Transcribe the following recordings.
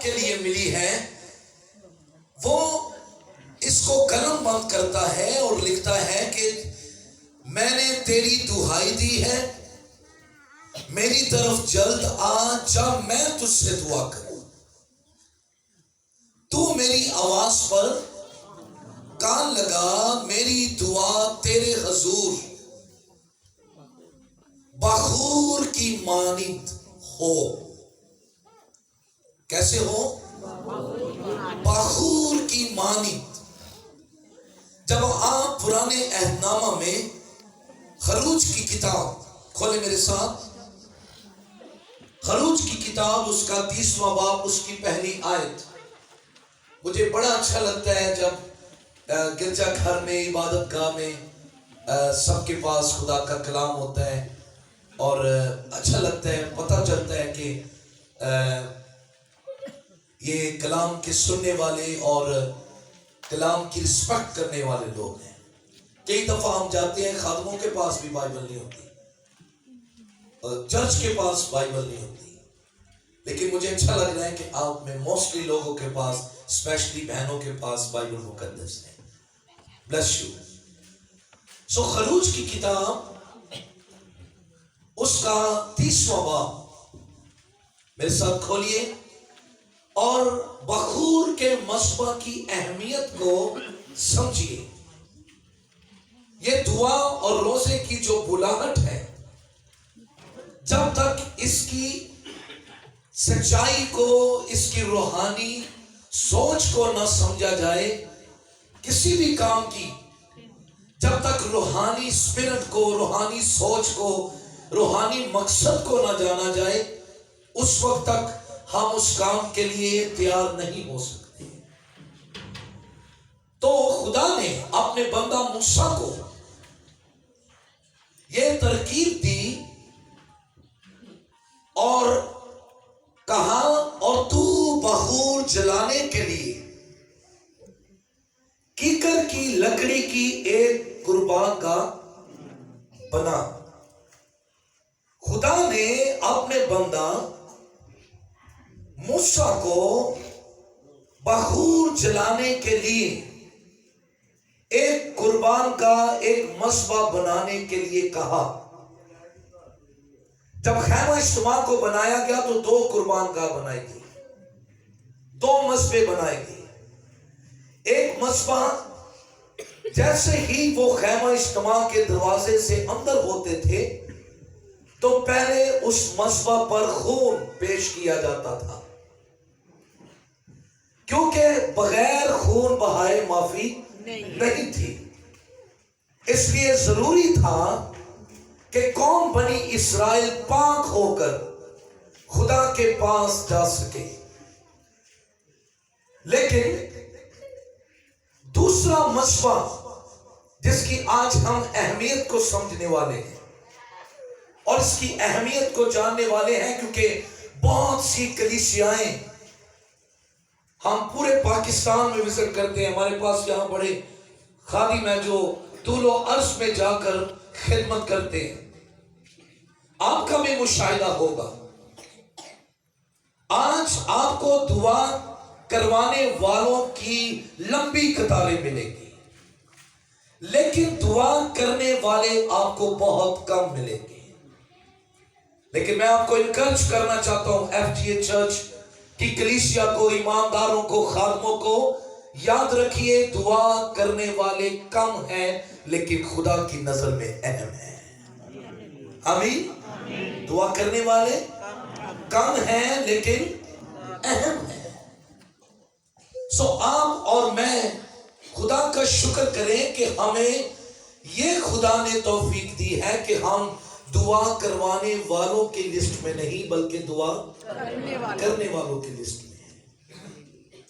کے لیے ملی ہے وہ اس کو قلم بند کرتا ہے اور لکھتا ہے کہ میں نے تیری دہائی دی ہے، میری طرف جلد آ، جب میں تجھ سے دعا کروں، تو میری آواز پر کان لگا، میری دعا تیرے حضور بخور کی مانند ہو۔ کیسے ہو؟ بخور کی مانند۔ جب آپ پرانے عہد نامہ میں خروج کی کتاب کھولے میرے ساتھ، خروج کی کتاب اس کا 30واں باب، اس کی پہلی آیت، مجھے بڑا اچھا لگتا ہے جب گرجا گھر میں، عبادت گاہ میں سب کے پاس خدا کا کلام ہوتا ہے، اور اچھا لگتا ہے، پتہ چلتا ہے کہ یہ کلام کے سننے والے اور کلام کی رسپیکٹ کرنے والے لوگ ہیں۔ کئی دفعہ ہم جاتے ہیں، خادموں کے پاس بھی بائبل نہیں ہوتی، چرچ کے پاس بائبل نہیں ہوتی، لیکن مجھے اچھا لگ رہا ہے کہ آپ میں موسٹلی لوگوں کے پاس، اسپیشلی بہنوں کے پاس بائبل مقدس ہے۔ Bless you. سو خروج کی کتاب اس کا 30واں باب میرے ساتھ کھولیے، اور بخور کے مصباح کی اہمیت کو سمجھیے۔ یہ دعا اور روزے کی جو بلاہٹ ہے، جب تک اس کی سچائی کو، اس کی روحانی سوچ کو نہ سمجھا جائے، کسی بھی کام کی جب تک روحانی اسپرٹ کو، روحانی سوچ کو، روحانی مقصد کو نہ جانا جائے، اس وقت تک ہم اس کام کے لیے تیار نہیں ہو سکتے۔ تو خدا نے اپنے بندہ موسیٰ کو یہ ترکیب دی اور کہا، اور تو بخور جلانے کے لیے کیکر کی لکڑی کی ایک قربان کا بنا۔ خدا نے اپنے بندہ موسیٰ کو بخور جلانے کے لیے ایک قربان کا ایک مذبح بنانے کے لیے کہا۔ جب خیمہ اجتماع کو بنایا گیا تو 2 قربان گاہ بنائی گئی، 2 مذبح بنائے گئے۔ ایک مذبح جیسے ہی وہ خیمہ اجتماع کے دروازے سے اندر ہوتے تھے تو پہلے اس مذبح پر خون پیش کیا جاتا تھا، کیونکہ بغیر خون بہائے معافی نہیں تھی۔ اس لیے ضروری تھا کہ قوم بنی اسرائیل پاک ہو کر خدا کے پاس جا سکے۔ لیکن دوسرا مذبح جس کی آج ہم اہمیت کو سمجھنے والے ہیں اور اس کی اہمیت کو جاننے والے ہیں، کیونکہ بہت سی کلیسیائیں ہم پورے پاکستان میں وزٹ کرتے ہیں، ہمارے پاس یہاں بڑے خادم ہیں جو طول و عرض میں جا کر خدمت کرتے ہیں۔ آپ کا بھی مشاہدہ ہوگا، آج آپ کو دعا کروانے والوں کی لمبی قطاریں ملیں گی، لیکن دعا کرنے والے آپ کو بہت کم ملیں گے۔ لیکن میں آپ کو انکرج کرنا چاہتا ہوں، ایف جی اے چرچ کی کلیسیا کو، ایمانداروں کو، خادموں کو، یاد رکھیے دعا کرنے والے کم ہیں لیکن خدا کی نظر میں اہم ہیں۔ آمین۔ دعا کرنے والے کم ہیں لیکن اہم ہیں۔ سو آپ اور میں خدا کا شکر کریں کہ ہمیں یہ خدا نے توفیق دی ہے کہ ہم دعا کروانے والوں کی لسٹ میں نہیں بلکہ دعا کرنے والوں کی لسٹ میں ہیں۔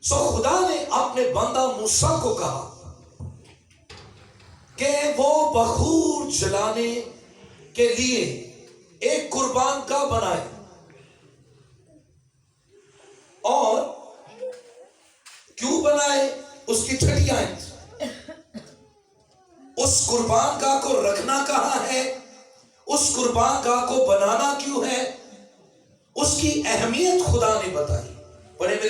سو خدا نے اپنے بندہ موسیٰ کو کہا کہ وہ بخور جلانے کے لیے ایک قربان کا بنائے، اور کیوں بنائے اس کی چھٹی آیت، اس قربان گاہ کو رکھنا کہاں ہے، اس قربان گاہ کو بنانا کیوں ہے، اس کی اہمیت خدا نے بتائی۔